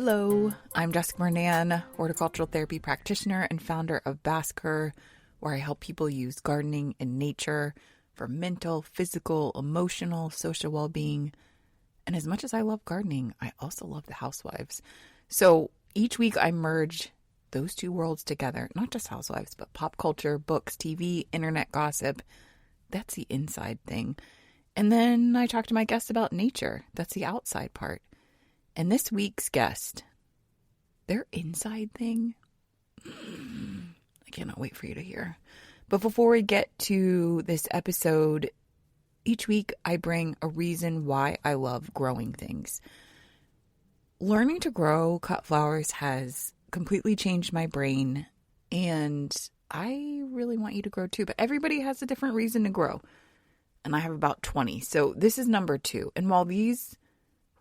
Hello, I'm Jessica Mernan, horticultural therapy practitioner and founder of Basker, where I help people use gardening and nature for mental, physical, emotional, social well-being. And as much as I love gardening, I also love the housewives. So each week I merge those two worlds together, not just housewives, but pop culture, books, TV, internet gossip. That's the inside thing. And then I talk to my guests about nature. That's the outside part. And this week's guest, their inside thing, I cannot wait for you to hear. But before we get to this episode, each week I bring a reason why I love growing things. Learning to grow cut flowers has completely changed my brain, and I really want you to grow too. But everybody has a different reason to grow, and I have about 20. So this is number 2. And while these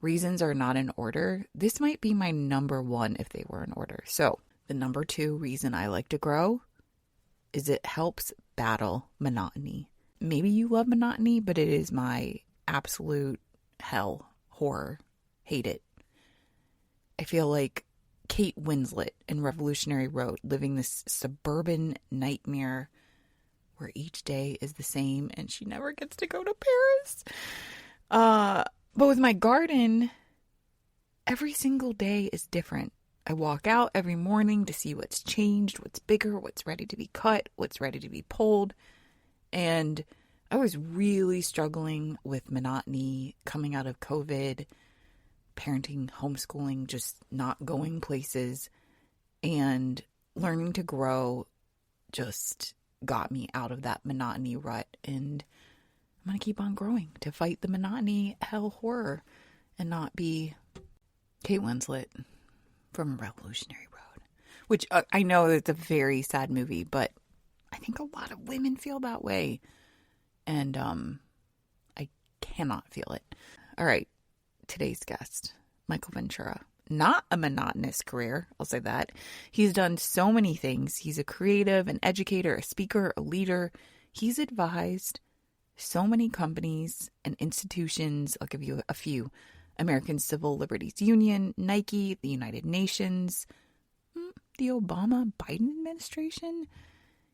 reasons are not in order, this might be my number 1 if they were in order. So the number 2 reason I like to grow is it helps battle monotony. Maybe you love monotony, but it is my absolute hell, horror, hate it. I feel like Kate Winslet in Revolutionary Road, living this suburban nightmare where each day is the same and she never gets to go to Paris. But with my garden, every single day is different. I walk out every morning to see what's changed, what's bigger, what's ready to be cut, what's ready to be pulled. And I was really struggling with monotony coming out of COVID, parenting, homeschooling, just not going places. And learning to grow just got me out of that monotony rut. And I'm going to keep on growing to fight the monotony, hell, horror, and not be Kate Winslet from Revolutionary Road, which I know it's a very sad movie, but I think a lot of women feel that way, and I cannot feel it. All right, today's guest, Michael Ventura. Not a monotonous career, I'll say that. He's done so many things. He's a creative, an educator, a speaker, a leader. He's advised so many companies and institutions. I'll give you a few. American Civil Liberties Union, Nike, the United Nations, the Obama-Biden administration.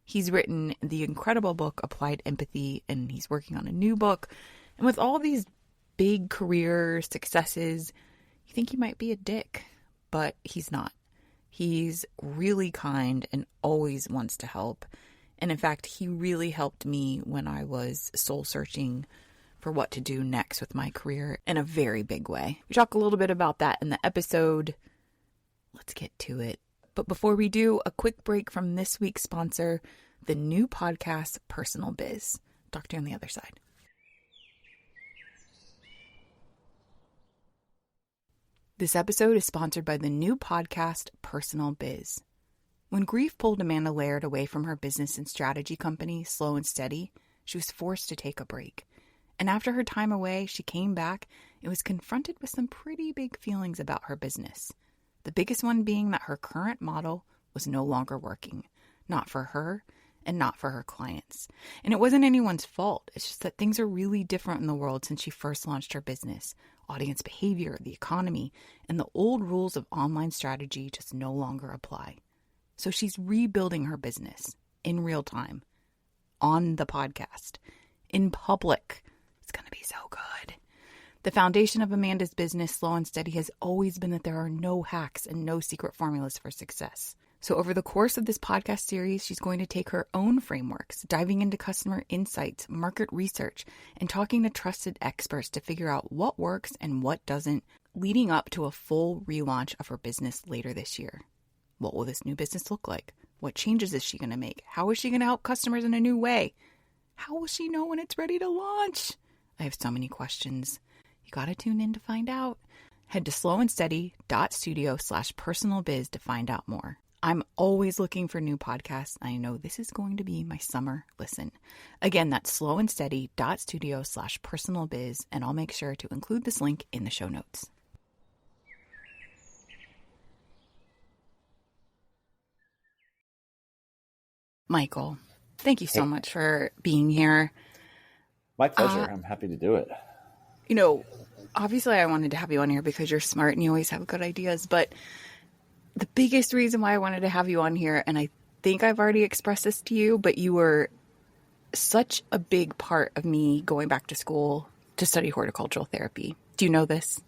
He's written the incredible book, Applied Empathy, and he's working on a new book. And with all these big career successes, you think he might be a dick, but he's not. He's really kind and always wants to help. And in fact, he really helped me when I was soul searching for what to do next with my career in a very big way. We talk a little bit about that in the episode. Let's get to it. But before we do, a quick break from this week's sponsor, the new podcast, Personal Biz. Talk to you on the other side. This episode is sponsored by the new podcast, Personal Biz. When grief pulled Amanda Laird away from her business and strategy company, Slow and Steady, she was forced to take a break. And after her time away, she came back and was confronted with some pretty big feelings about her business. The biggest one being that her current model was no longer working, not for her and not for her clients. And it wasn't anyone's fault. It's just that things are really different in the world since she first launched her business. Audience behavior, the economy, and the old rules of online strategy just no longer apply. So she's rebuilding her business in real time, on the podcast, in public. It's going to be so good. The foundation of Amanda's business, Slow and Steady, has always been that there are no hacks and no secret formulas for success. So over the course of this podcast series, she's going to take her own frameworks, diving into customer insights, market research, and talking to trusted experts to figure out what works and what doesn't, leading up to a full relaunch of her business later this year. What will this new business look like? What changes is she going to make? How is she going to help customers in a new way? How will she know when it's ready to launch? I have so many questions. You got to tune in to find out. Head to slowandsteady.studio/personalbiz to find out more. I'm always looking for new podcasts. I know this is going to be my summer listen. Again, that's slowandsteady.studio/personalbiz, and I'll make sure to include this link in the show notes. Michael, thank you so much for being here. My pleasure. I'm happy to do it. You know, obviously I wanted to have you on here because you're smart and you always have good ideas. But the biggest reason why I wanted to have you on here, and I think I've already expressed this to you, but you were such a big part of me going back to school to study horticultural therapy. Do you know this?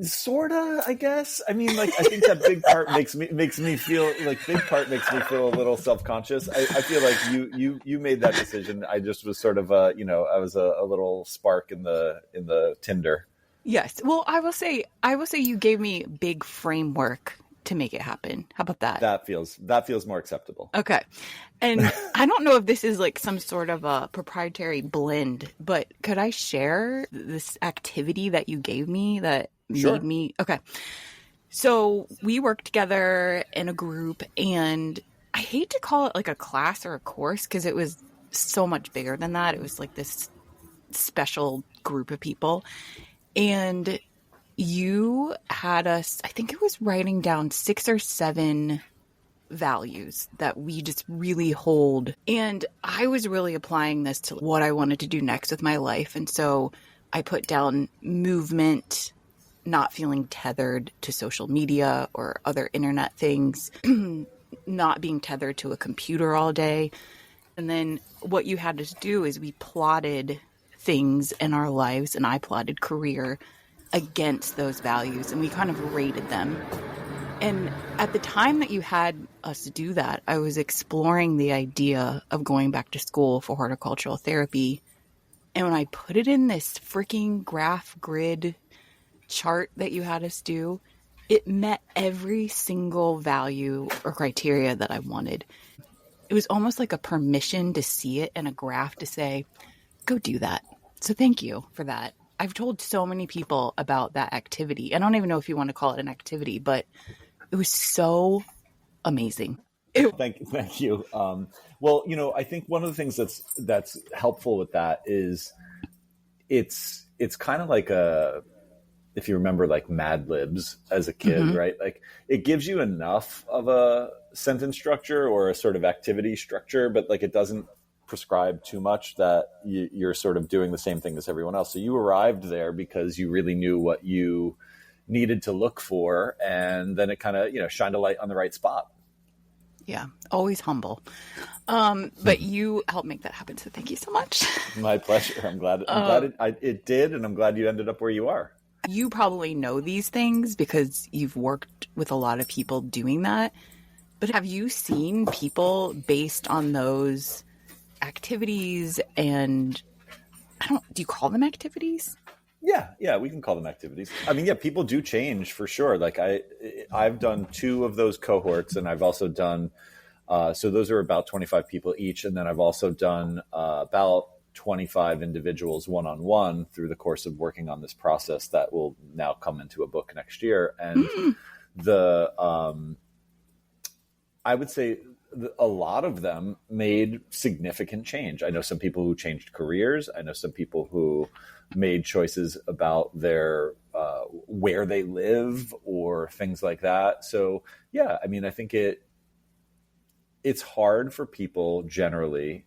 Sorta, I guess. I mean, like, I think that big part makes me feel a little self-conscious. I feel like you made that decision. I just was sort of I was a little spark in the tinder. Yes. Well, I will say you gave me big framework to make it happen. How about that? That feels more acceptable. Okay. And I don't know if this is like some sort of a proprietary blend, but could I share this activity that you gave me that made me? Okay. So we worked together in a group, and I hate to call it like a class or a course because it was so much bigger than that. It was like this special group of people. And you had us, I think it was writing down 6 or 7 values that we just really hold. And I was really applying this to what I wanted to do next with my life. And so I put down movement, not feeling tethered to social media or other internet things, not being tethered to a computer all day. And then what you had us do is we plotted things in our lives, and I plotted career against those values, and we kind of rated them. And at the time that you had us do that, I was exploring the idea of going back to school for horticultural therapy. And when I put it in this freaking graph grid chart that you had us do, it met every single value or criteria that I wanted. It was almost like a permission to see it in a graph to say, go do that. So thank you for that. I've told so many people about that activity. I don't even know if you want to call it an activity, but it was so amazing. Thank you. Well, I think one of the things that's helpful with that is it's kind of like if you remember like Mad Libs as a kid, mm-hmm. right? Like it gives you enough of a sentence structure or a sort of activity structure, but like it doesn't prescribe too much that you're sort of doing the same thing as everyone else. So you arrived there because you really knew what you needed to look for, and then it kind of shined a light on the right spot. Yeah, always humble. But you helped make that happen, so thank you so much. My pleasure. I'm glad it did, and I'm glad you ended up where you are. You probably know these things because you've worked with a lot of people doing that. But have you seen people based on those activities and do you call them activities? Yeah, we can call them activities. I mean, yeah, people do change for sure. Like I've done 2 of those cohorts, and I've also done, so those are about 25 people each. And then I've also done about 25 individuals one-on-one through the course of working on this process that will now come into a book next year. And I would say a lot of them made significant change. I know some people who changed careers. I know some people who made choices about their where they live or things like that. So yeah, I mean, I think it's hard for people generally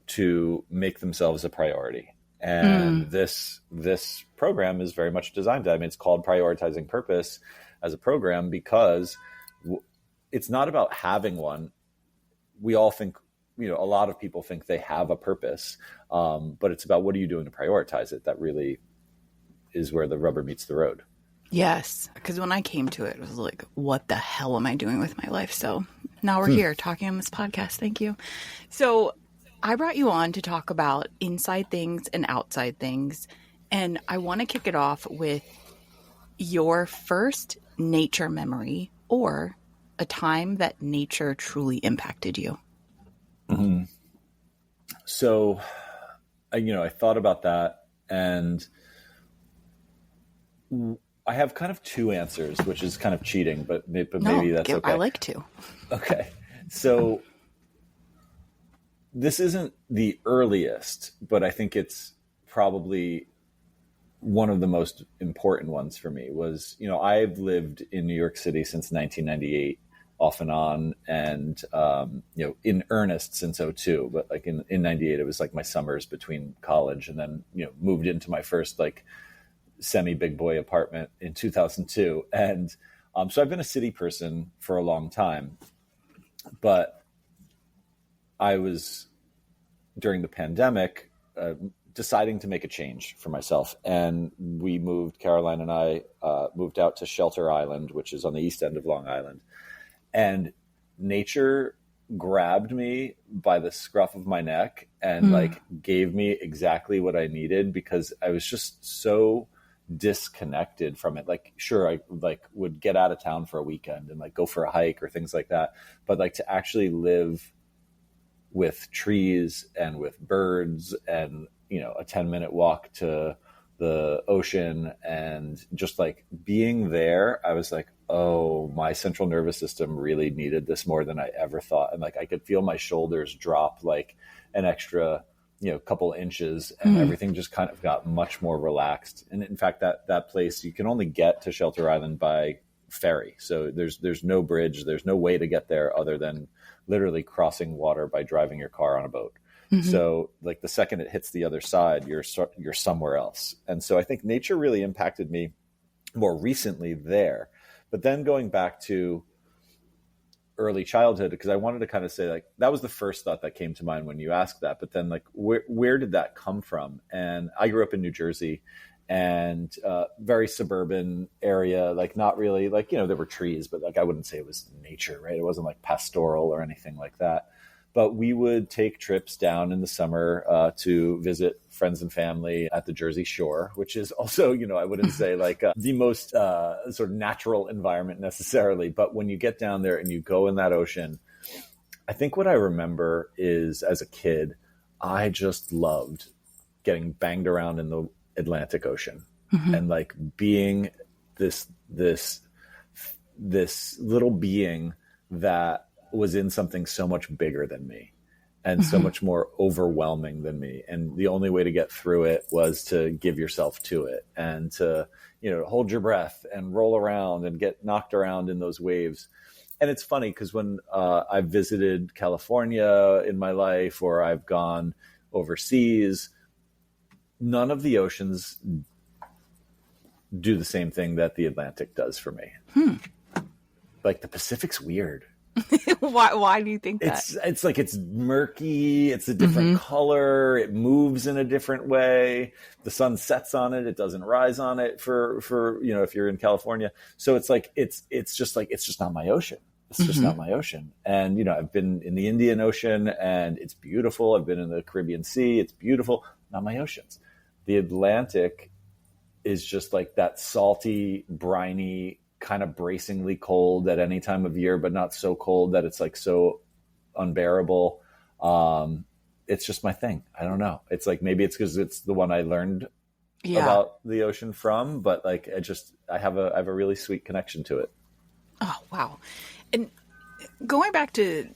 to make themselves a priority. And this program is very much designed to, I mean, it's called Prioritizing Purpose as a program because it's not about having one. We all think, a lot of people think they have a purpose, but it's about what are you doing to prioritize it? That really is where the rubber meets the road. Yes, because when I came to it, it was like, what the hell am I doing with my life? So now we're here talking on this podcast. Thank you. So I brought you on to talk about inside things and outside things. And I want to kick it off with your first nature memory or a time that nature truly impacted you. Mm-hmm. So, I thought about that, and I have kind of 2 answers, which is kind of cheating, but maybe that's okay. I like to. Okay. So this isn't the earliest, but I think it's probably one of the most important ones for me was, I've lived in New York City since 1998. off and on, and in earnest since '02. But like in '98, it was like my summers between college, and then moved into my first like semi big boy apartment in 2002. And so I've been a city person for a long time, but I was during the pandemic deciding to make a change for myself. And we moved, Caroline and I moved out to Shelter Island, which is on the east end of Long Island. And nature grabbed me by the scruff of my neck and like gave me exactly what I needed, because I was just so disconnected from it. Like, sure, I like would get out of town for a weekend and like go for a hike or things like that. But like to actually live with trees and with birds and a 10-minute walk to the ocean and just like being there, I was like, oh, my central nervous system really needed this more than I ever thought. And like I could feel my shoulders drop like an extra couple inches, and everything just kind of got much more relaxed. And in fact, that place, you can only get to Shelter Island by ferry. So there's no bridge, there's no way to get there other than literally crossing water by driving your car on a boat. So like the second it hits the other side, you're somewhere else. And so I think nature really impacted me more recently there. But then going back to early childhood, because I wanted to kind of say like that was the first thought that came to mind when you asked that. But then like where did that come from? And I grew up in New Jersey, and very suburban area, like not really like there were trees, but like I wouldn't say it was nature, right? It wasn't like pastoral or anything like that. But we would take trips down in the summer to visit friends and family at the Jersey Shore, which is also, I wouldn't say like the most sort of natural environment necessarily. But when you get down there and you go in that ocean, I think what I remember is as a kid, I just loved getting banged around in the Atlantic Ocean and like being this little being that was in something so much bigger than me and so much more overwhelming than me. And the only way to get through it was to give yourself to it and to, hold your breath and roll around and get knocked around in those waves. And it's funny because when I've visited California in my life, or I've gone overseas, none of the oceans do the same thing that the Atlantic does for me. Like the Pacific's weird. Why do you think that? It's like it's murky, it's a different color, it moves in a different way. The sun sets on it, it doesn't rise on it for if you're in California. So it's like it's just not my ocean. It's just not my ocean. And I've been in the Indian Ocean and it's beautiful. I've been in the Caribbean Sea, it's beautiful. Not my oceans. The Atlantic is just like that salty, briny, kind of bracingly cold at any time of year, but not so cold that it's like so unbearable. It's just my thing. I don't know. It's like, maybe it's because it's the one I learned about the ocean from, but like, I have a really sweet connection to it. Oh, wow. And going back to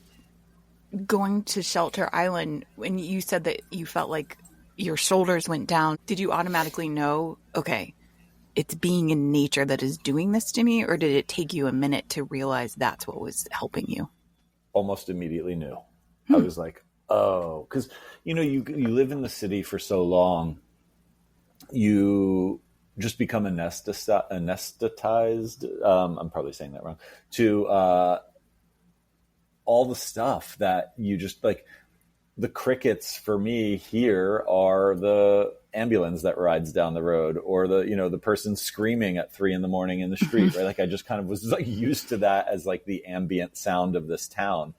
Shelter Island, when you said that you felt like your shoulders went down, did you automatically know, okay, it's being in nature that is doing this to me? Or did it take you a minute to realize that's what was helping you? Almost immediately knew. I was like, oh, because, you live in the city for so long, you just become anesthetized. I'm probably saying that wrong, to all the stuff that you just like. The crickets for me here are the ambulance that rides down the road, or the person screaming at 3 a.m. in the street, right? Like I just kind of was like used to that as like the ambient sound of this town.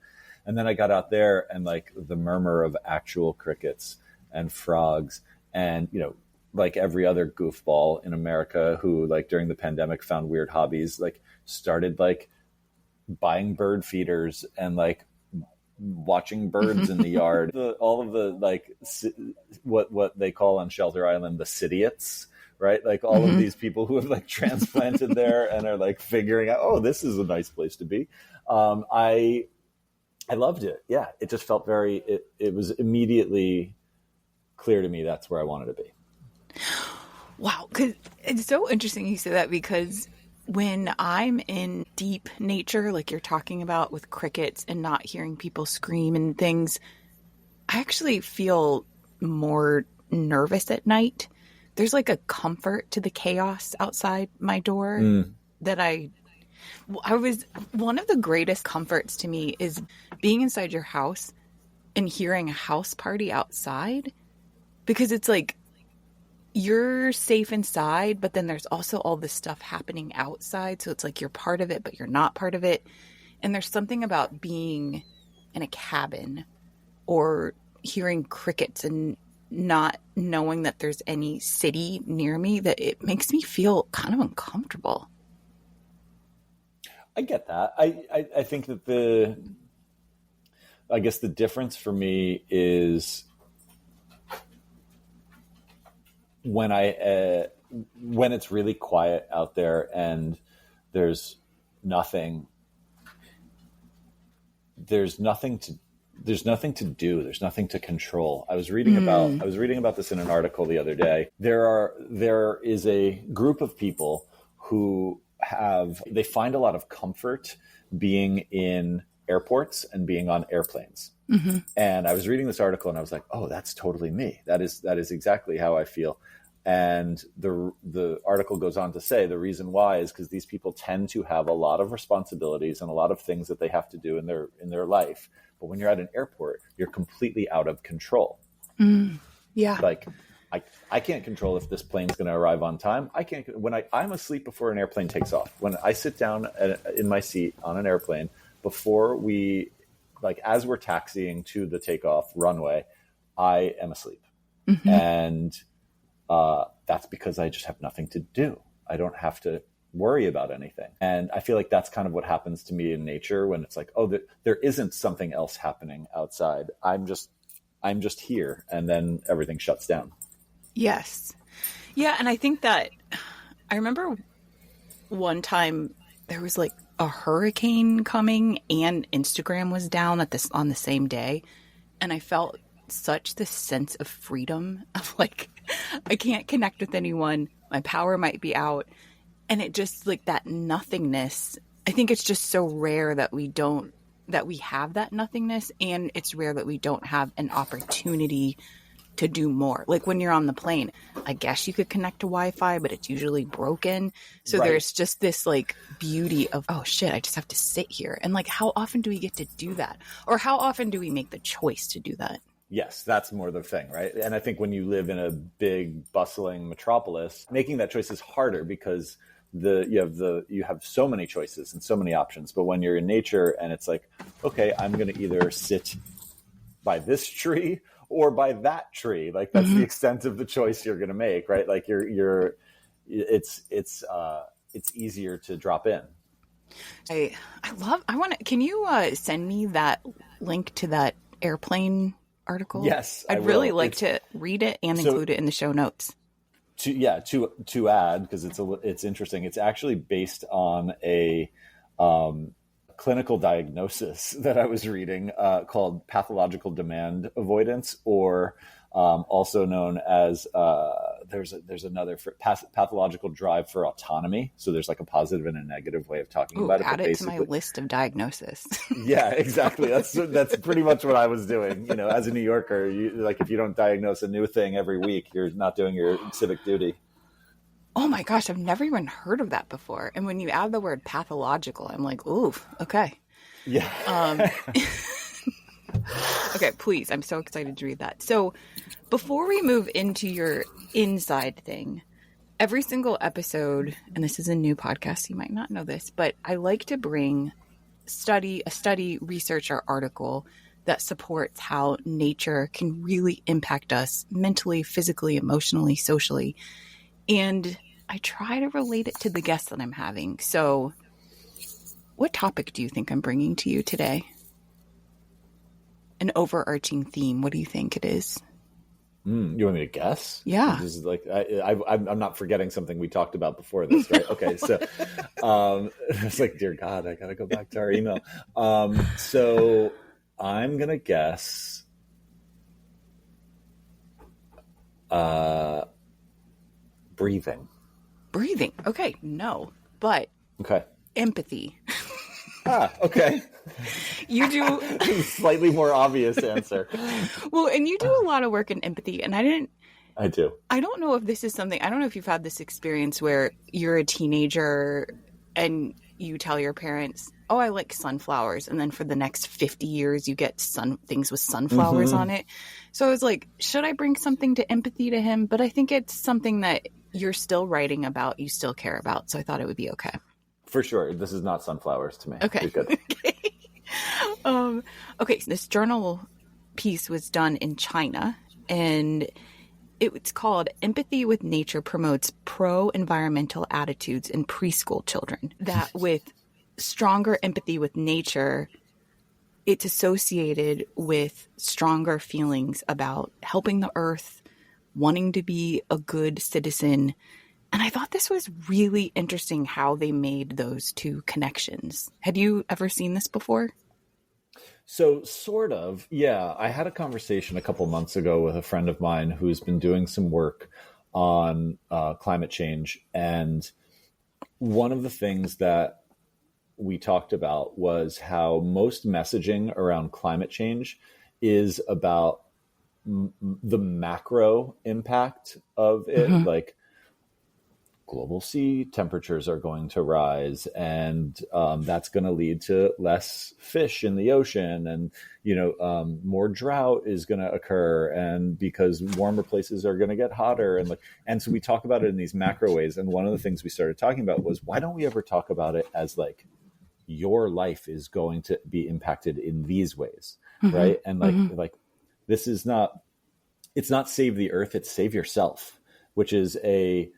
And then I got out there and like the murmur of actual crickets and frogs and, like every other goofball in America who like during the pandemic found weird hobbies, like started like buying bird feeders and like watching birds in the yard. All of the like what they call on Shelter Island the citiots, right? Like all of these people who have like transplanted there and are like figuring out, oh, this is a nice place to be. I loved it. Yeah, it just felt it was immediately clear to me that's where I wanted to be. Wow, because it's so interesting you said that, because when I'm in deep nature, like you're talking about with crickets and not hearing people scream and things, I actually feel more nervous at night. There's like a comfort to the chaos outside my door that I was, one of the greatest comforts to me is being inside your house and hearing a house party outside, because it's like you're safe inside, but then there's also all this stuff happening outside. So it's like you're part of it, but you're not part of it. And there's something about being in a cabin or hearing crickets and not knowing that there's any city near me that it makes me feel kind of uncomfortable. I get that. I think that I guess the difference for me is when it's really quiet out there and there's nothing to do. There's nothing to control. I was reading about this in an article the other day. There is a group of people who they find a lot of comfort being in airports and being on airplanes. Mm-hmm. And I was reading this article and I was like, oh, that's totally me. That is exactly how I feel. And the article goes on to say the reason why is because these people tend to have a lot of responsibilities and a lot of things that they have to do in their life. But when you're at an airport, you're completely out of control. Yeah. Like I can't control if this plane's going to arrive on time. I'm asleep before an airplane takes off. When I sit down in my seat on an airplane before as we're taxiing to the takeoff runway, I am asleep. Mm-hmm. And that's because I just have nothing to do. I don't have to worry about anything. And I feel like that's kind of what happens to me in nature when it's like, oh, there isn't something else happening outside. I'm just here. And then everything shuts down. Yes. Yeah. And I think that I remember one time there was like a hurricane coming and Instagram was down on the same day. And I felt such this sense of freedom of like, I can't connect with anyone. My power might be out. And it just like that nothingness. I think it's just so rare that we have that nothingness. And it's rare that we don't have an opportunity to do more. Like when you're on the plane, I guess you could connect to Wi-Fi, but it's usually broken. So right. There's just this like beauty of, oh shit, I just have to sit here. And like, how often do we get to do that? Or how often do we make the choice to do that? Yes, that's more the thing, right? And I think when you live in a big, bustling metropolis, making that choice is harder because you have so many choices and so many options. But when you're in nature and it's like, okay, I'm going to either sit by this tree or by that tree, like that's the extent of the choice you're going to make, right? Like it's easier to drop in. Can you send me that link to that airplane article? Yes, I'd really like to read it and include it in the show notes. To add, because it's interesting. It's actually based on a clinical diagnosis that I was reading called pathological demand avoidance, or also known as there's another pathological drive for autonomy. So there's like a positive and a negative way of talking about it. Add it to my list of diagnosis. Yeah, exactly. That's pretty much what I was doing. You know, as a New Yorker, if you don't diagnose a new thing every week, you're not doing your civic duty. Oh my gosh, I've never even heard of that before. And when you add the word pathological, I'm like, ooh, okay. Yeah. Okay, please. I'm so excited to read that. So before we move into your inside thing, every single episode, and this is a new podcast, so you might not know this, but I like to bring a study, research, or article that supports how nature can really impact us mentally, physically, emotionally, socially. And I try to relate it to the guests that I'm having. So what topic do you think I'm bringing to you today? An overarching theme. What do you think it is? You want me to guess? Yeah. This is like I'm not forgetting something we talked about before this, right? Okay, so it's like, dear God, I gotta go back to our email. So I'm gonna guess breathing. Breathing. Okay, no. But Okay. Empathy. Okay. You do Slightly more obvious answer. well, and you do a lot of work in empathy, and I do. I don't know if this is something, I don't know if you've had this experience where you're a teenager and you tell your parents, oh, I like sunflowers. And then for the next 50 years, you get things with sunflowers on it. So I was like, should I bring something to empathy to him? But I think it's something that you're still writing about, you still care about. So I thought it would be okay. For sure. This is not sunflowers to me. Okay. You're good. Okay. So this journal piece was done in China, and it's called Empathy with Nature Promotes Pro-Environmental Attitudes in Preschool Children. That with stronger empathy with nature, it's associated with stronger feelings about helping the earth, wanting to be a good citizen. And I thought this was really interesting how they made those two connections. Had you ever seen this before? So sort of, yeah. I had a conversation a couple months ago with a friend of mine who's been doing some work on climate change. And one of the things that we talked about was how most messaging around climate change is about the macro impact of it, like global sea temperatures are going to rise, and that's going to lead to less fish in the ocean, and more drought is going to occur, and because warmer places are going to get hotter, and so we talk about it in these macro ways. And one of the things we started talking about was, why don't we ever talk about it as like your life is going to be impacted in these ways, right? And like this is not, it's not save the earth, it's save yourself, which is a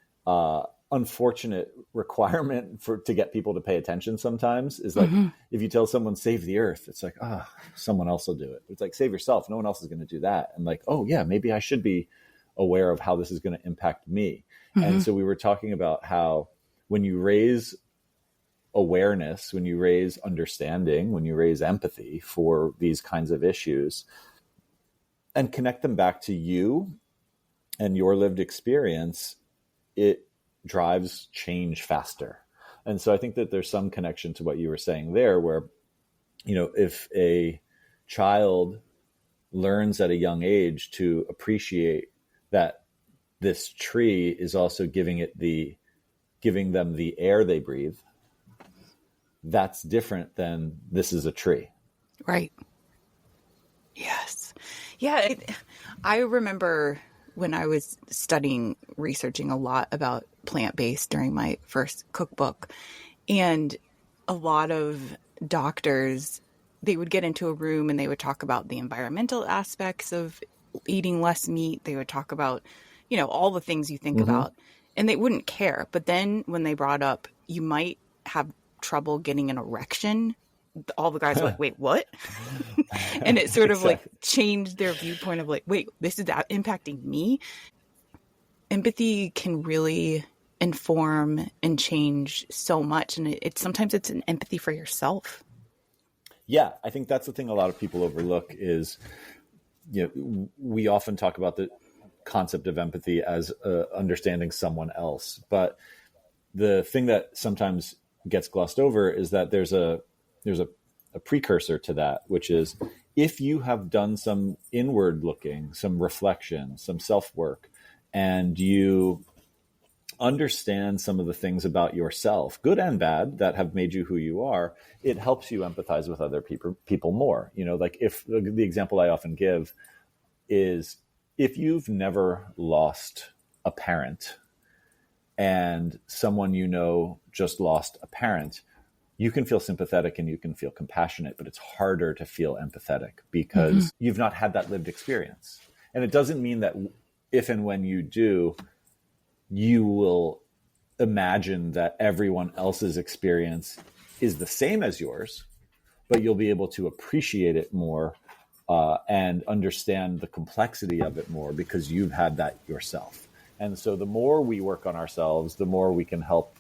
unfortunate requirement to get people to pay attention sometimes. Is like, if you tell someone save the earth, it's like, someone else will do it. It's like, save yourself, no one else is going to do that. And like, oh yeah, maybe I should be aware of how this is going to impact me. And so we were talking about how when you raise awareness, when you raise understanding, when you raise empathy for these kinds of issues and connect them back to you and your lived experience, it drives change faster. And so I think that there's some connection to what you were saying there, where, if a child learns at a young age to appreciate that this tree is also giving them the air they breathe, that's different than this is a tree. Right. Yes. Yeah. I remember when I was researching a lot about plant-based during my first cookbook, and a lot of doctors, they would get into a room and they would talk about the environmental aspects of eating less meat. They would talk about, all the things you think about, and they wouldn't care. But then when they brought up, you might have trouble getting an erection, all the guys were like, wait, what? And it sort of like changed their viewpoint of like, wait, this is impacting me. Empathy can really inform and change so much. And sometimes it's an empathy for yourself. Yeah, I think that's the thing a lot of people overlook is, we often talk about the concept of empathy as understanding someone else. But the thing that sometimes gets glossed over is that there's a precursor to that, which is if you have done some inward looking, some reflection, some self-work, and you understand some of the things about yourself, good and bad, that have made you who you are, it helps you empathize with other people more. Like if the example I often give is, if you've never lost a parent and someone just lost a parent, you can feel sympathetic and you can feel compassionate, but it's harder to feel empathetic because you've not had that lived experience. And it doesn't mean that if and when you do, you will imagine that everyone else's experience is the same as yours, but you'll be able to appreciate it more and understand the complexity of it more because you've had that yourself. And so the more we work on ourselves, the more we can help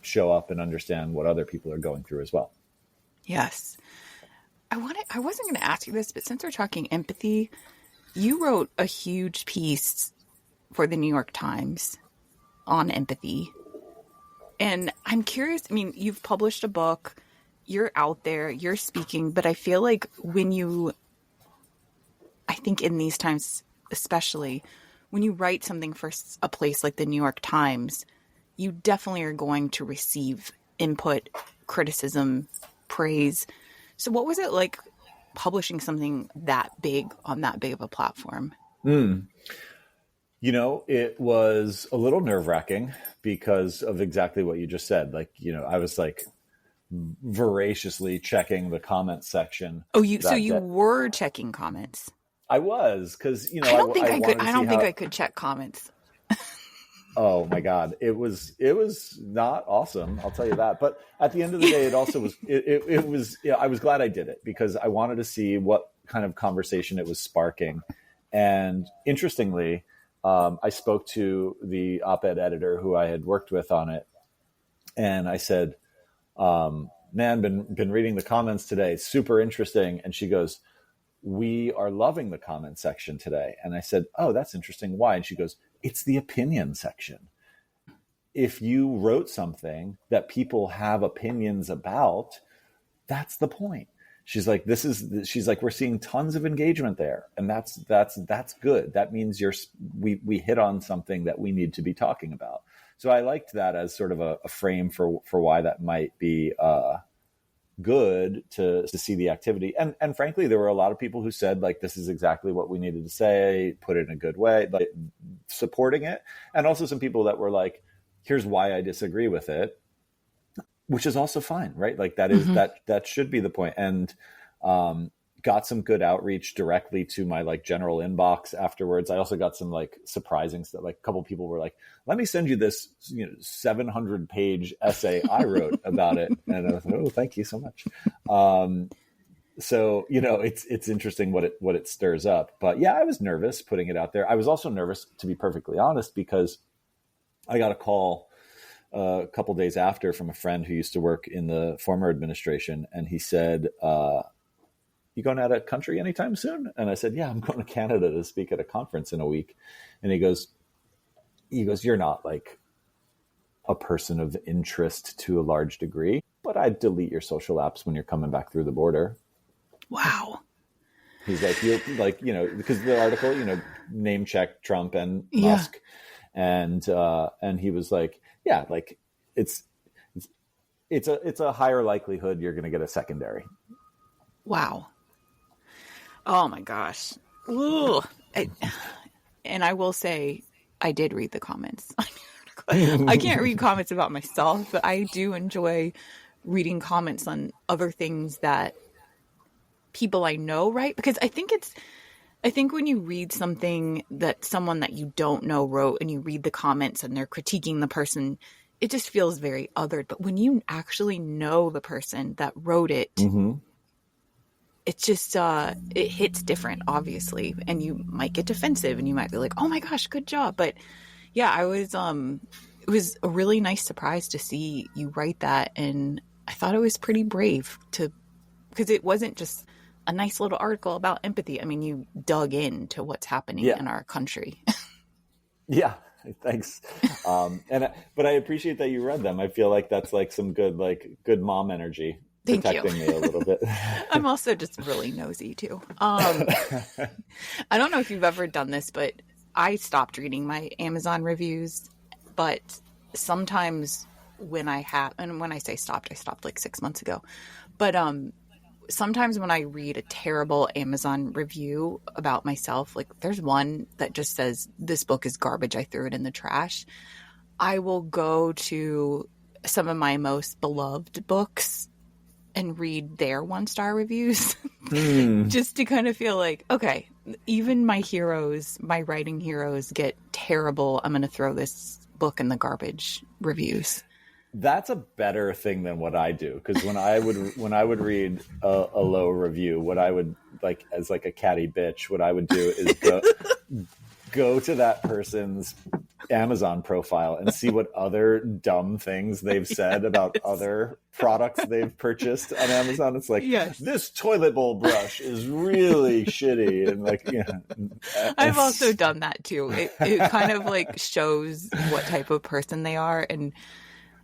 show up and understand what other people are going through as well. Yes. I wasn't going to ask you this, but since we're talking empathy, you wrote a huge piece for the New York Times on empathy. And I'm curious, I mean, you've published a book, you're out there, you're speaking, but I feel like I think in these times, especially when you write something for a place like the New York Times, you definitely are going to receive input, criticism, praise. So what was it like publishing something that big on that big of a platform? You know, it was a little nerve-wracking because of exactly what you just said. Like, you know, I was like voraciously checking the comment section. Oh, you were checking comments. I was, because, you know, I don't think I could check comments. Oh my God. It was not awesome. I'll tell you that. But at the end of the day, it also was, it was, yeah, I was glad I did it because I wanted to see what kind of conversation it was sparking. And interestingly, I spoke to the op-ed editor who I had worked with on it. And I said, man, been reading the comments today. Super interesting. And she goes, we are loving the comment section today. And I said, oh, that's interesting. Why? And she goes, it's the opinion section. If you wrote something that people have opinions about, that's the point. She's like, we're seeing tons of engagement there. And that's good. That means we hit on something that we need to be talking about. So I liked that as sort of a frame for why that might be, good to see the activity. And frankly, there were a lot of people who said, like, this is exactly what we needed to say, put it in a good way, like supporting it. And also some people that were like, here's why I disagree with it, which is also fine, right? Like that is, that should be the point. And, got some good outreach directly to my like general inbox afterwards. I also got some like surprising stuff. Like a couple of people were like, let me send you this, 700-page essay I wrote about it. And I was like, oh, thank you so much. So, it's interesting what it stirs up, but yeah, I was nervous putting it out there. I was also nervous, to be perfectly honest, because I got a call a couple days after from a friend who used to work in the former administration. And he said, you going out of country anytime soon? And I said, yeah, I'm going to Canada to speak at a conference in a week. And he goes, you're not like a person of interest to a large degree, but I'd delete your social apps when you're coming back through the border. Wow. He's like, you're like, because the article, name check Trump and Musk. And he was like, yeah, like it's a higher likelihood you're going to get a secondary. Wow. Oh my gosh. And I will say, I did read the comments. I can't read comments about myself, but I do enjoy reading comments on other things that people I know, right? Because I think when you read something that someone that you don't know wrote and you read the comments and they're critiquing the person, it just feels very othered. But when you actually know the person that wrote it, it's just, it hits different, obviously. And you might get defensive and you might be like, oh my gosh, good job. But yeah, it was a really nice surprise to see you write that. And I thought it was pretty brave because it wasn't just a nice little article about empathy. I mean, you dug into what's happening in our country. Yeah. Thanks. But I appreciate that you read them. I feel like that's like some good mom energy. Thank protecting you. Me a little bit. I'm also just really nosy too. I don't know if you've ever done this, but I stopped reading my Amazon reviews. But sometimes when I say stopped, I stopped like 6 months ago. But sometimes when I read a terrible Amazon review about myself, like there's one that just says, this book is garbage, I threw it in the trash. I will go to some of my most beloved books and read their 1-star reviews just to kind of feel like, okay, even my writing heroes get terrible. I'm going to throw this book in the garbage reviews. That's a better thing than what I do. Because when I would read a low review, what I would like as like a catty bitch, what I would do is go to that person's Amazon profile and see what other dumb things they've said about other products they've purchased on Amazon. It's like, this toilet bowl brush is really shitty. And like, I've also done that too. It kind of like shows what type of person they are. And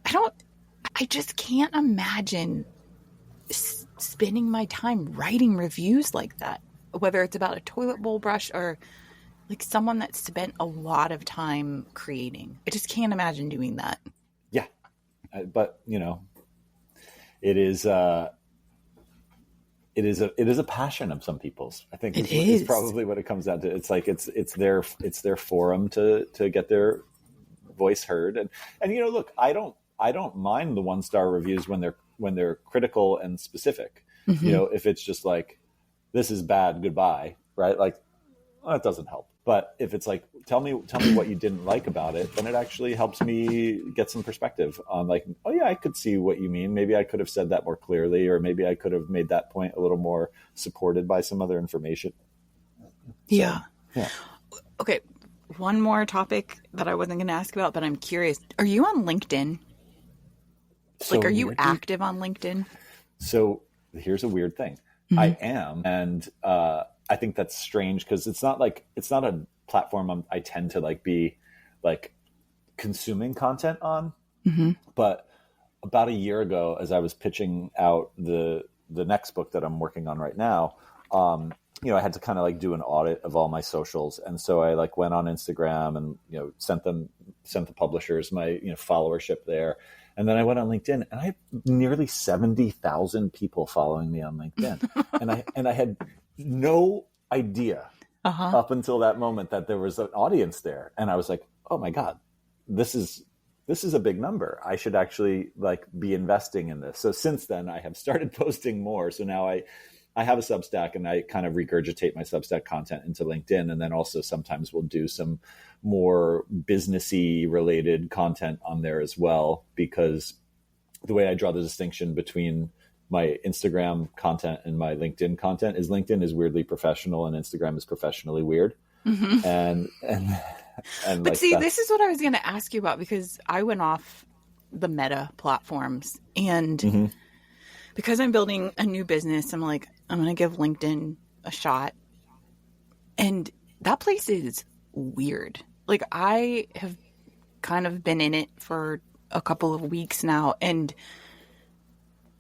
I just can't imagine spending my time writing reviews like that, whether it's about a toilet bowl brush or like someone that spent a lot of time creating. I just can't imagine doing that. Yeah. But, it is a passion of some people's. I think it's probably what it comes down to. It's like it's their forum to get their voice heard. And look, I don't mind the 1-star reviews when they're critical and specific. Mm-hmm. If it's just like, this is bad, goodbye, right? Like, well, that doesn't help. But if it's like, tell me what you didn't like about it, then it actually helps me get some perspective on like, oh yeah, I could see what you mean. Maybe I could have said that more clearly, or maybe I could have made that point a little more supported by some other information. Yeah. Okay. One more topic that I wasn't going to ask about, but I'm curious. Are you on LinkedIn? So are you active on LinkedIn? So here's a weird thing. Mm-hmm. I am. And, I think that's strange because it's not a platform I tend to like be like consuming content on. Mm-hmm. But about a year ago, as I was pitching out the next book that I'm working on right now, I had to kind of like do an audit of all my socials. And so I like went on Instagram and, sent the publishers my, followership there. And then I went on LinkedIn and I have nearly 70,000 people following me on LinkedIn. and I had no idea up until that moment that there was an audience there. And I was like, oh my God, this is a big number. I should actually like be investing in this. So since then I have started posting more. So now I have a Substack and I kind of regurgitate my Substack content into LinkedIn. And then also sometimes we'll do some more businessy related content on there as well, because the way I draw the distinction between my Instagram content and my LinkedIn content is LinkedIn is weirdly professional and Instagram is professionally weird. Mm-hmm. And but like see, this is what I was going to ask you about, because I went off the Meta platforms and mm-hmm. because I'm building a new business, I'm like, I'm going to give LinkedIn a shot. And that place is weird. Like I have kind of been in it for a couple of weeks now. And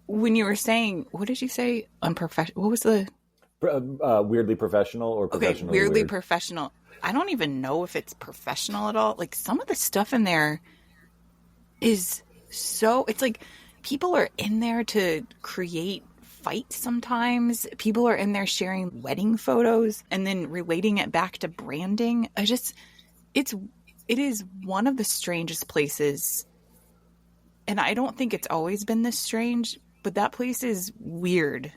when you were saying, what did you say? Unprofessional. What was the weirdly professional or professionally weirdly weird? Professional. I don't even know if it's professional at all. Like some of the stuff in there is so, it's like people are in there to create fights sometimes. People are in there sharing wedding photos and then relating it back to branding. It is one of the strangest places. And I don't think it's always been this strange, but that place is weird.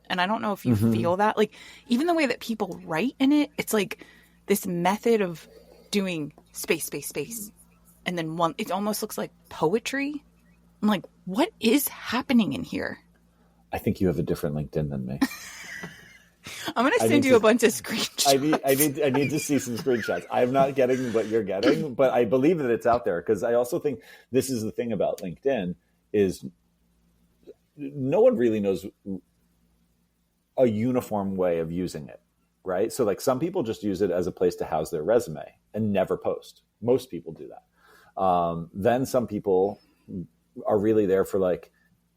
And I don't know if you mm-hmm. feel that. Like, even the way that people write in it, it's like this method of doing space, space, space. And then it almost looks like poetry. I'm like, what is happening in here? I think you have a different LinkedIn than me. I'm going to send you a bunch of screenshots. I need to see some screenshots. I'm not getting what you're getting, but I believe that it's out there, because I also think this is the thing about LinkedIn is no one really knows a uniform way of using it, right? So like some people just use it as a place to house their resume and never post. Most people do that. Then some people are really there for like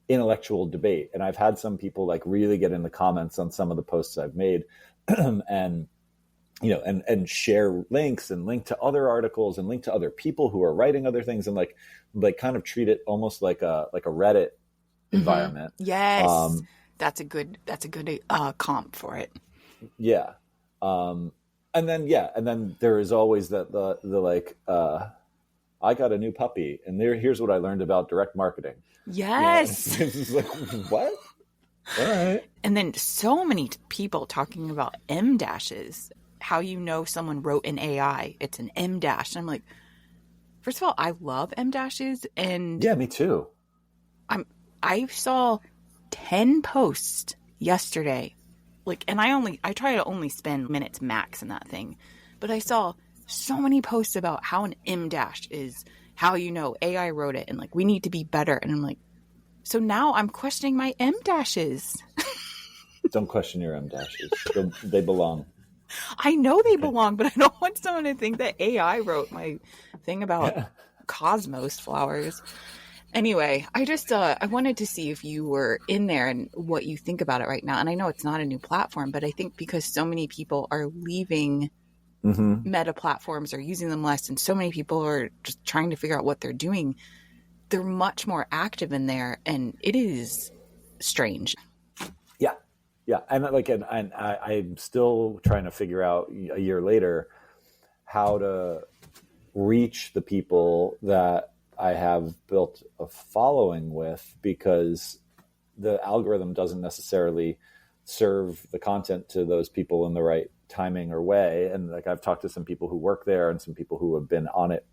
intellectual debate. And I've had some people like really get in the comments on some of the posts I've made and share links and link to other articles and link to other people who are writing other things and like kind of treat it almost like a Reddit environment. Yes. That's a good comp for it. Yeah. And then there is always the like, I got a new puppy and here's what I learned about direct marketing. Yes. It's like, what? All right. And then so many people talking about M dashes, how someone wrote an AI, it's an M dash. And I'm like, first of all, I love M dashes. And yeah, me too. I saw 10 posts yesterday. Like, and I try to only spend minutes max in that thing. But I saw so many posts about how an M dash is how AI wrote it and like we need to be better. And I'm like, so now I'm questioning my M dashes. Don't question your M dashes. They belong. I know they belong, but I don't want someone to think that AI wrote my thing about cosmos flowers. Anyway, I just I wanted to see if you were in there and what you think about it right now. And I know it's not a new platform, but I think because so many people are leaving Meta platforms or using them less, and so many people are just trying to figure out what they're doing, they're much more active in there, and it is strange. Yeah, and I'm still trying to figure out a year later how to reach the people that I have built a following with, because the algorithm doesn't necessarily serve the content to those people in the right timing or way. And like, I've talked to some people who work there and some people who have been on it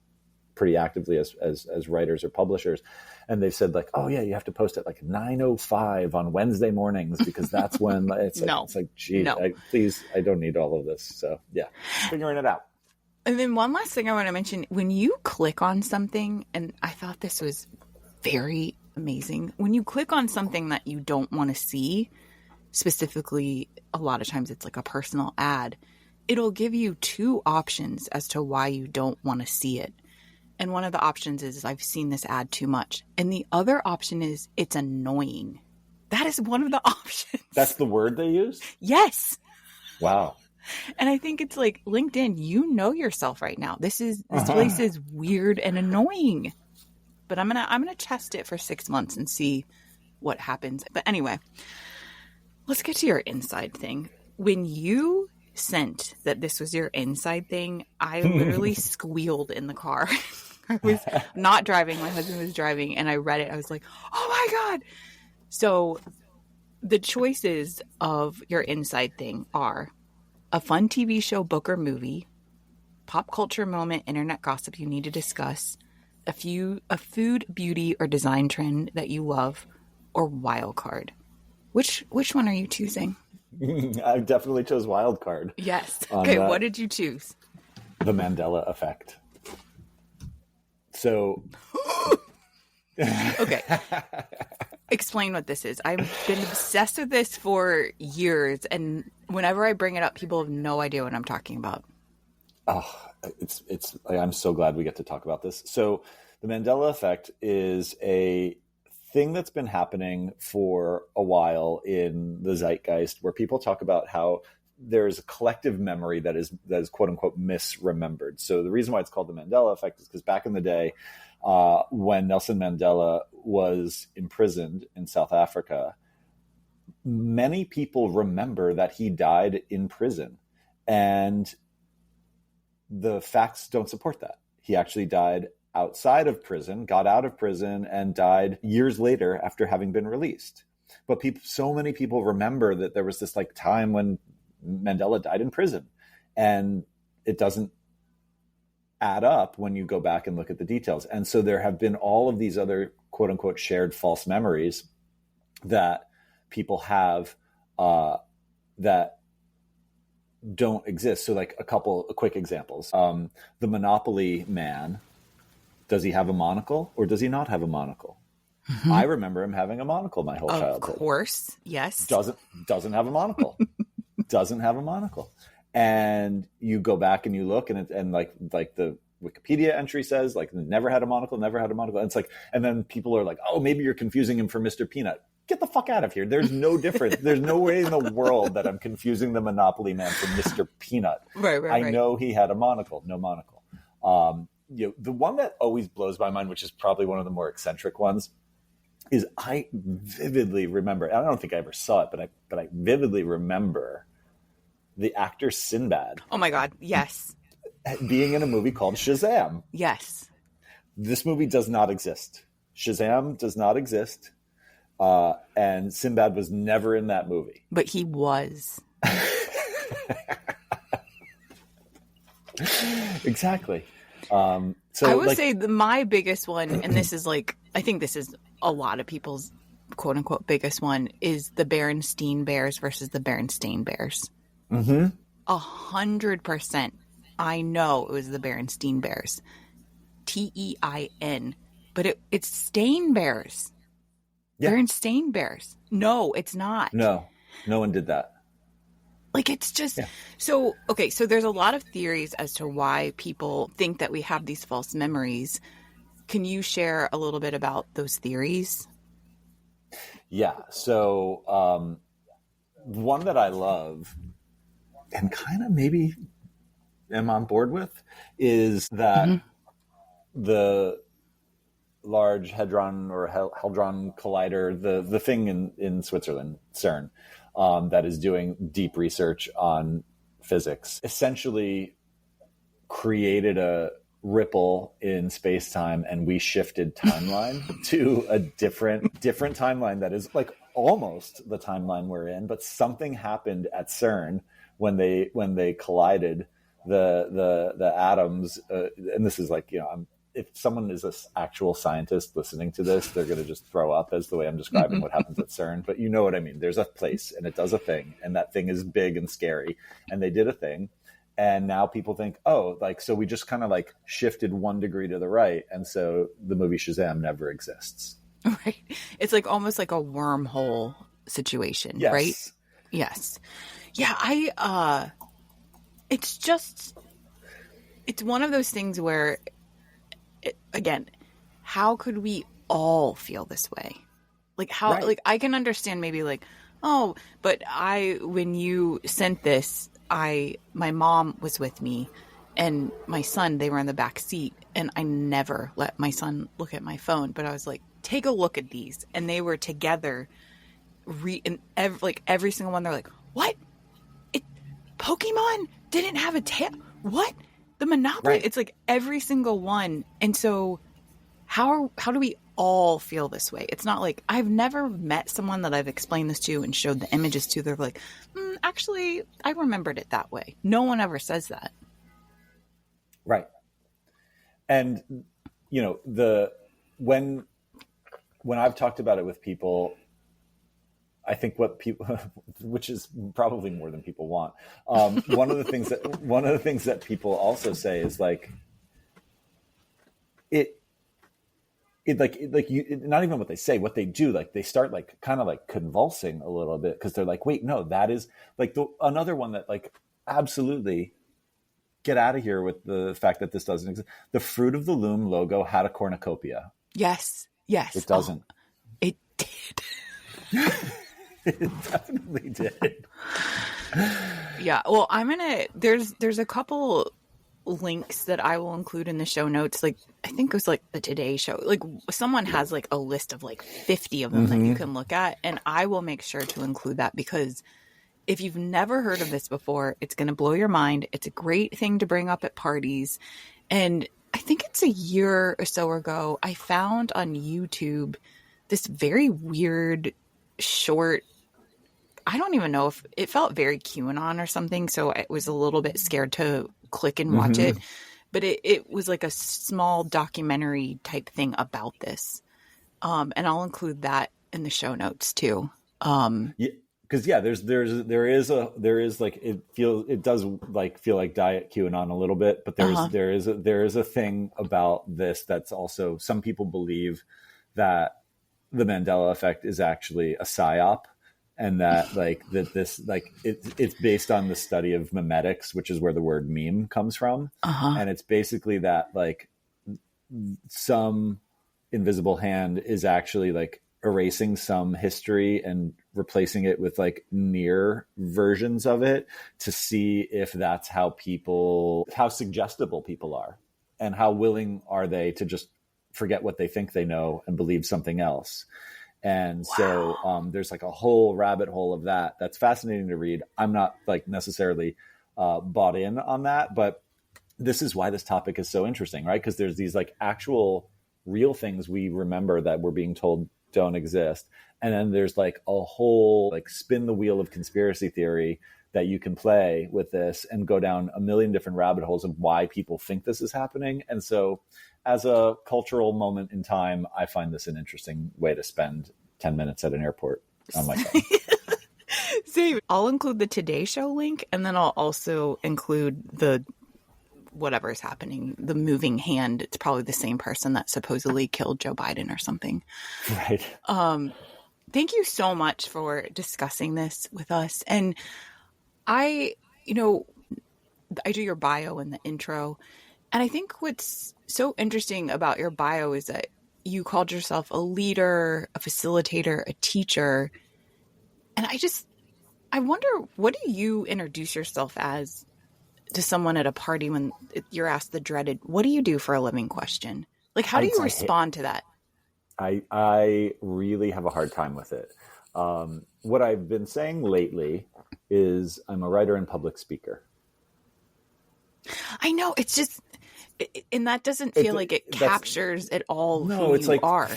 pretty actively as writers or publishers. And they've said like, oh yeah, you have to post at like 9:05 on Wednesday mornings because that's when it's like, it's like, gee, please, I don't need all of this. So yeah, figuring it out. And then one last thing I want to mention, when you click on something, and I thought this was very amazing, when you click on something that you don't want to see, specifically, a lot of times it's like a personal ad, it'll give you two options as to why you don't want to see it. And one of the options is, I've seen this ad too much. And the other option is, it's annoying. That is one of the options. That's the word they use? Yes. Wow. And I think it's like, LinkedIn, you know yourself right now. This place is weird and annoying. But I'm gonna test it for 6 months and see what happens. But anyway, let's get to your inside thing. When you sent that this was your inside thing, I literally squealed in the car. I was not driving. My husband was driving, and I read it. I was like, oh my God. So the choices of your inside thing are a fun TV show, book, or movie, pop culture moment, internet gossip you need to discuss, a food, beauty, or design trend that you love, or wild card. Which one are you choosing? I definitely chose wild card. Yes. Okay, what did you choose? The Mandela effect. So okay. Explain what this is. I've been obsessed with this for years, and whenever I bring it up, people have no idea what I'm talking about. Oh, I'm so glad we get to talk about this. So the Mandela effect is a thing that's been happening for a while in the zeitgeist, where people talk about how there's a collective memory that is quote unquote misremembered. So the reason why it's called the Mandela effect is because back in the day, when Nelson Mandela was imprisoned in South Africa, many people remember that he died in prison, and the facts don't support that. He actually died outside of prison, got out of prison, and died years later after having been released. But so many people remember that there was this like time when Mandela died in prison, and it doesn't add up when you go back and look at the details. And so there have been all of these other quote unquote shared false memories that people have that don't exist. So like a couple of quick examples. The Monopoly man, does he have a monocle or does he not have a monocle? Mm-hmm. I remember him having a monocle my whole childhood. Of course, yes. Doesn't have a monocle. Doesn't have a monocle. And you go back and you look, and like the Wikipedia entry says, like, never had a monocle. And it's like, and then people are like, oh, maybe you're confusing him for Mr. Peanut. Get the fuck out of here. There's no difference. There's no way in the world that I'm confusing the Monopoly man for Mr. Peanut. Right. I know he had a monocle. No monocle. The one that always blows my mind, which is probably one of the more eccentric ones, is I vividly remember, I don't think I ever saw it, but I vividly remember the actor Sinbad. Oh my God, yes. Being in a movie called Shazam. Yes. This movie does not exist. Shazam does not exist. And Sinbad was never in that movie. But he was. Exactly. So I would say my biggest one, and this is like, I think this is a lot of people's quote unquote biggest one, is the Berenstain Bears versus the Berenstain Bears. 100%. I know it was the Berenstain Bears. Tein. But it's Stain Bears. Yeah. Berenstain Bears. No, it's not. No one did that. Like, it's just so there's a lot of theories as to why people think that we have these false memories. Can you share a little bit about those theories? Yeah. So one that I love and kind of maybe am on board with is that the Large Hadron or Hadron Collider, the thing in Switzerland, CERN, that is doing deep research on physics, essentially created a ripple in space-time, and we shifted timeline to a different timeline that is like almost the timeline we're in, but something happened at CERN when they collided the atoms, and this is like, if someone is an actual scientist listening to this, they're going to just throw up as the way I'm describing what happens at CERN. But you know what I mean? There's a place and it does a thing, and that thing is big and scary, and they did a thing. And now people think, oh, like, so we just kind of like shifted 1 degree to the right. And so the movie Shazam never exists. Right. It's like almost like a wormhole situation, Yes. right? Yes. Yeah. It's one of those things where, again, how could we all feel this way? Like how, Right. like I can understand maybe like, oh, but when you sent this, my mom was with me and my son, they were in the back seat, and I never let my son look at my phone, but I was like, take a look at these. And they were together and every single one, they're like, what? Pokemon didn't have a tail. What? The Monopoly? Right. It's like every single one. And so how do we all feel this way? It's not like I've never met someone that I've explained this to and showed the images to. They're like, actually, I remembered it that way. No one ever says that. Right. And, when I've talked about it with people, I think which is probably more than people want. One of the things that people also say is like, not even what they say, what they do, like they start like kind of like convulsing a little bit, because they're like, wait, no, that is like another one that like absolutely get out of here with the fact that this doesn't exist. The Fruit of the Loom logo had a cornucopia. Yes. It doesn't. Oh, it did. It definitely did. Yeah. Well, there's a couple links that I will include in the show notes. Like, I think it was like the Today Show. Like, someone has like a list of like 50 of them that you can look at. And I will make sure to include that, because if you've never heard of this before, it's going to blow your mind. It's a great thing to bring up at parties. And I think it's a year or so ago, I found on YouTube this very weird short, I don't even know if it felt very QAnon or something. So I was a little bit scared to click and watch it, but it was like a small documentary type thing about this. And I'll include that in the show notes too. Yeah. Because there is like, it does like feel like diet QAnon a little bit, but there is a thing about this that's also, some people believe that the Mandela effect is actually a psyop, and that like that this like it's based on the study of memetics, which is where the word meme comes from, and it's basically that like some invisible hand is actually like erasing some history and replacing it with like near versions of it to see if that's how suggestible people are, and how willing are they to just forget what they think they know and believe something else. And so there's like a whole rabbit hole of that's fascinating to read. I'm not like necessarily bought in on that, but this is why this topic is so interesting, right? Because there's these like actual real things we remember that we're being told don't exist. And then there's like a whole like spin the wheel of conspiracy theory that you can play with this and go down a million different rabbit holes of why people think this is happening. And so as a cultural moment in time, I find this an interesting way to spend 10 minutes at an airport on my phone. Same. I'll include the Today Show link, and then I'll also include the whatever is happening, the moving hand. It's probably the same person that supposedly killed Joe Biden or something. Right. Thank you so much for discussing this with us. And I do your bio in the intro, And I think what's so interesting about your bio is that you called yourself a leader, a facilitator, a teacher. And I wonder, what do you introduce yourself as to someone at a party when you're asked the dreaded, what do you do for a living question? Like, how do you respond to that? I really have a hard time with it. What I've been saying lately is I'm a writer and public speaker. I know, it's just, and that doesn't feel like it captures at all who you are.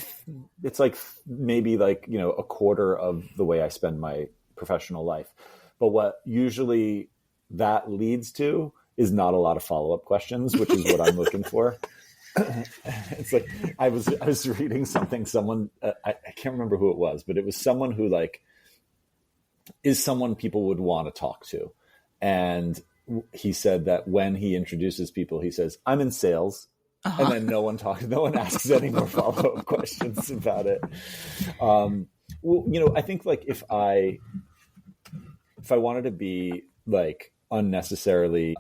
It's like maybe like, a quarter of the way I spend my professional life. But what usually that leads to is not a lot of follow-up questions, which is what I'm looking for. It's like I was reading something, someone I can't remember who it was, but it was someone who like is someone people would want to talk to. And he said that when he introduces people, he says, I'm in sales. And then no one asks any more follow-up questions about it. I think like if I wanted to be like unnecessarily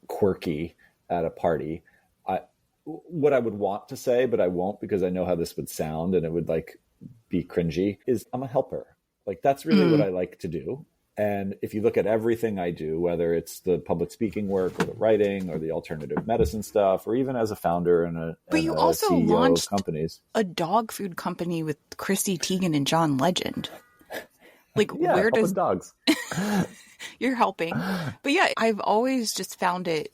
quirky at a party, what I would want to say, but I won't because I know how this would sound and it would like be cringy, is I'm a helper. Like that's really what I like to do. And if you look at everything I do, whether it's the public speaking work or the writing or the alternative medicine stuff, or even as a founder and you also CEO launched of companies, a dog food company with Chrissy Teigen and John Legend. Like, yeah, where does dogs? You're helping, but yeah, I've always just found it.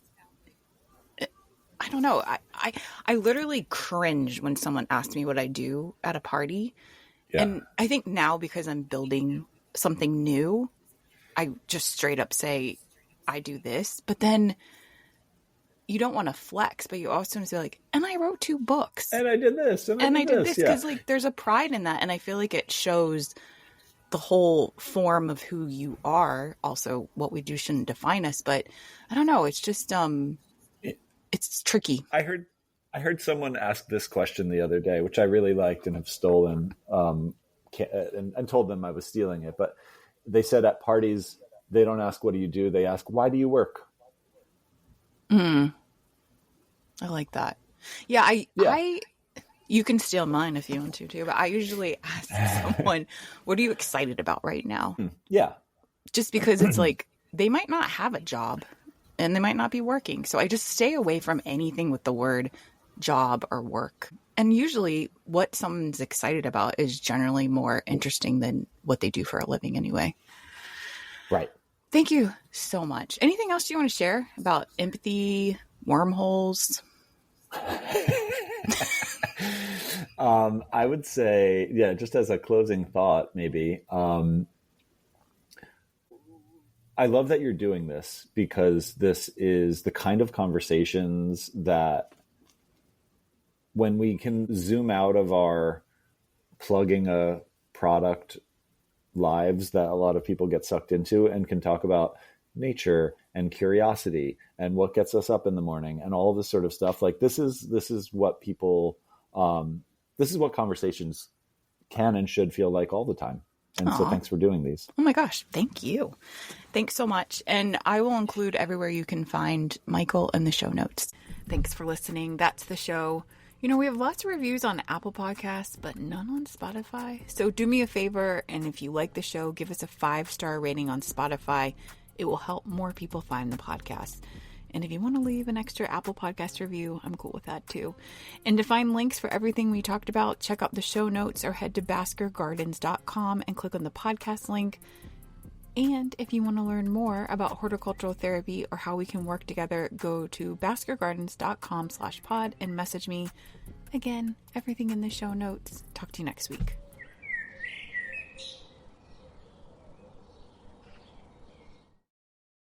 I don't know. I literally cringe when someone asks me what I do at a party, and I think now because I'm building something new, I just straight up say, I do this, but then you don't want to flex, but you also want to say like, and I wrote 2 books. And I did this. And I did this. Because like there's a pride in that. And I feel like it shows the whole form of who you are. Also, what we do shouldn't define us. But I don't know. It's just, it's tricky. I heard someone ask this question the other day, which I really liked and have stolen, and told them I was stealing it. But they said at parties, they don't ask, what do you do? They ask, why do you work? I like that. Yeah, you can steal mine if you want to too, but I usually ask someone, what are you excited about right now? Yeah. Just because it's like, they might not have a job and they might not be working. So I just stay away from anything with the word job or work. And usually what someone's excited about is generally more interesting than what they do for a living anyway. Right. Thank you so much. Anything else you want to share about empathy, wormholes? I would say, just as a closing thought, maybe, I love that you're doing this because this is the kind of conversations that when we can zoom out of our plugging a product lives that a lot of people get sucked into and can talk about nature and curiosity and what gets us up in the morning and all this sort of stuff. Like this is what people, this is what conversations can and should feel like all the time. And so thanks for doing these. Oh my gosh. Thank you. Thanks so much. And I will include everywhere you can find Michael in the show notes. Thanks for listening. That's the show. We have lots of reviews on Apple Podcasts, but none on Spotify. So do me a favor. And if you like the show, give us a 5-star rating on Spotify. It will help more people find the podcast. And if you want to leave an extra Apple Podcast review, I'm cool with that too. And to find links for everything we talked about, check out the show notes or head to baskergardens.com and click on the podcast link. And if you want to learn more about horticultural therapy or how we can work together, go to baskergardens.com/pod and message me. Again, everything in the show notes. Talk to you next week.